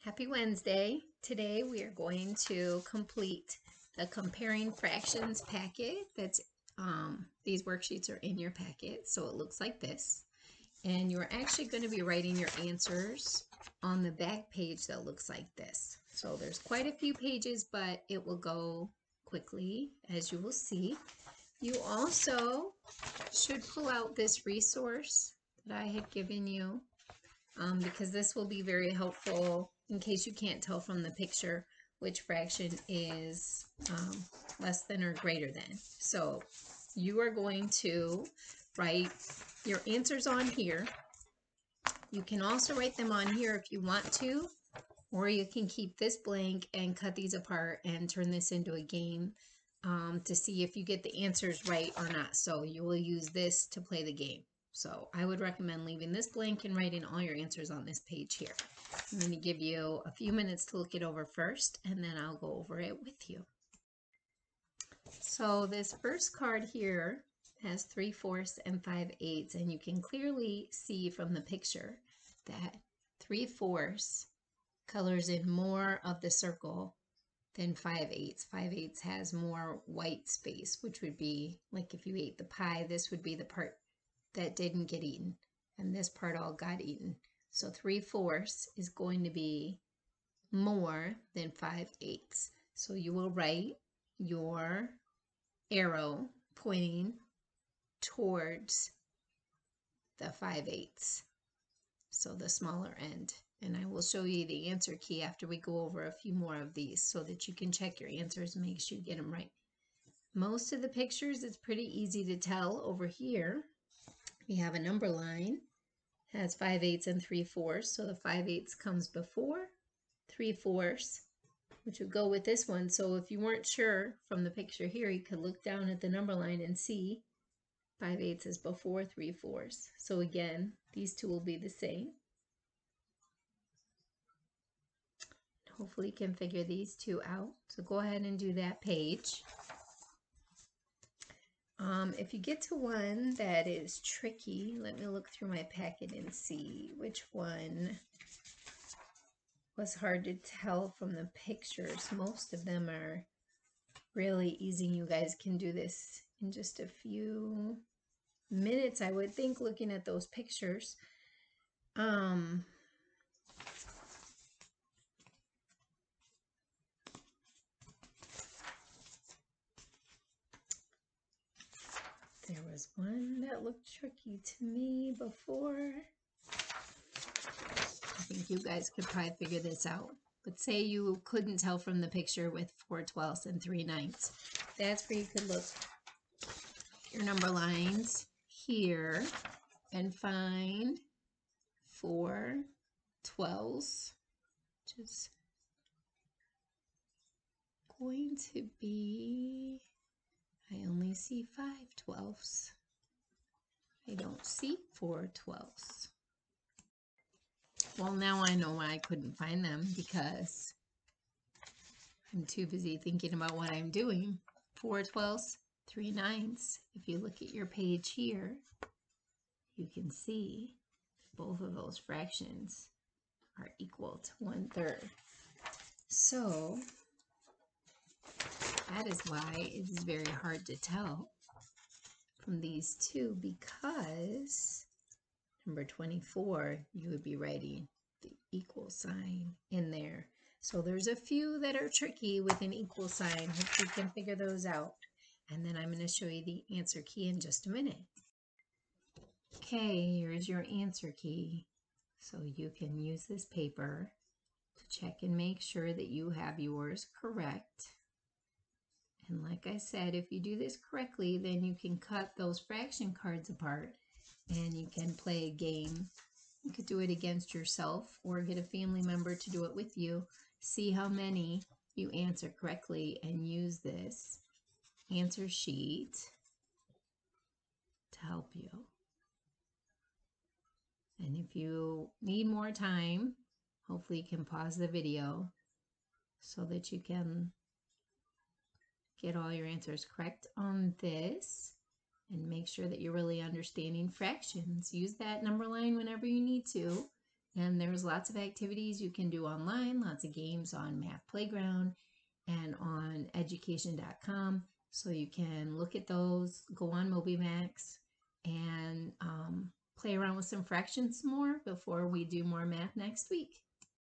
Happy Wednesday. Today we are going to complete the comparing fractions packet. These worksheets are in your packet, so it looks like this. And you're actually going to be writing your answers on the back page that looks like this. So there's quite a few pages, but it will go quickly, as you will see. You also should pull out this resource that I had given you because this will be very helpful in case you can't tell from the picture which fraction is less than or greater than. So you are going to write your answers on here. You can also write them on here if you want to, or you can keep this blank and cut these apart and turn this into a game to see if you get the answers right or not. So you will use this to play the game. So I would recommend leaving this blank and writing all your answers on this page here. I'm going to give you a few minutes to look it over first, and then I'll go over it with you. So this first card here has 3/4 and 5/8, and you can clearly see from the picture that 3/4 colors in more of the circle than 5/8. 5/8 has more white space, which would be like if you ate the pie, this would be the part that didn't get eaten, and this part all got eaten. So 3/4 is going to be more than 5/8. So you will write your arrow pointing towards the 5/8, so the smaller end. And I will show you the answer key after we go over a few more of these so that you can check your answers and make sure you get them right. Most of the pictures, it's pretty easy to tell. Over here, we have a number line, has 5/8 and 3/4, so the 5/8 comes before 3/4, which would go with this one. So if you weren't sure from the picture here, you could look down at the number line and see 5/8 is before 3/4. So again, these two will be the same. Hopefully you can figure these two out. So go ahead and do that page. If you get to one that is tricky, let me look through my packet and see which one was hard to tell from the pictures. Most of them are really easy. You guys can do this in just a few minutes, I would think, looking at those pictures. There was one that looked tricky to me before. I think you guys could probably figure this out. But say you couldn't tell from the picture with 4/12 and 3/9. That's where you could look your number lines here and find 4/12, which is going to be, I only see 5/12. I don't see 4/12. Well, now I know why I couldn't find them, because I'm too busy thinking about what I'm doing. 4/12, 3/9. If you look at your page here, you can see both of those fractions are equal to 1/3. So that is why it is very hard to tell from these two, because number 24, you would be writing the equal sign in there. So there's a few that are tricky with an equal sign. Hope you can figure those out. And then I'm going to show you the answer key in just a minute. Okay, here's your answer key. So you can use this paper to check and make sure that you have yours correct. And like I said, if you do this correctly, then you can cut those fraction cards apart and you can play a game. You could do it against yourself or get a family member to do it with you. See how many you answer correctly and use this answer sheet to help you. And if you need more time, hopefully you can pause the video so that you can get all your answers correct on this and make sure that you're really understanding fractions. Use that number line whenever you need to And there's lots of activities you can do online, lots of games on Math Playground and on education.com. So you can look at those, go on MobyMax, and play around with some fractions more before we do more math next week.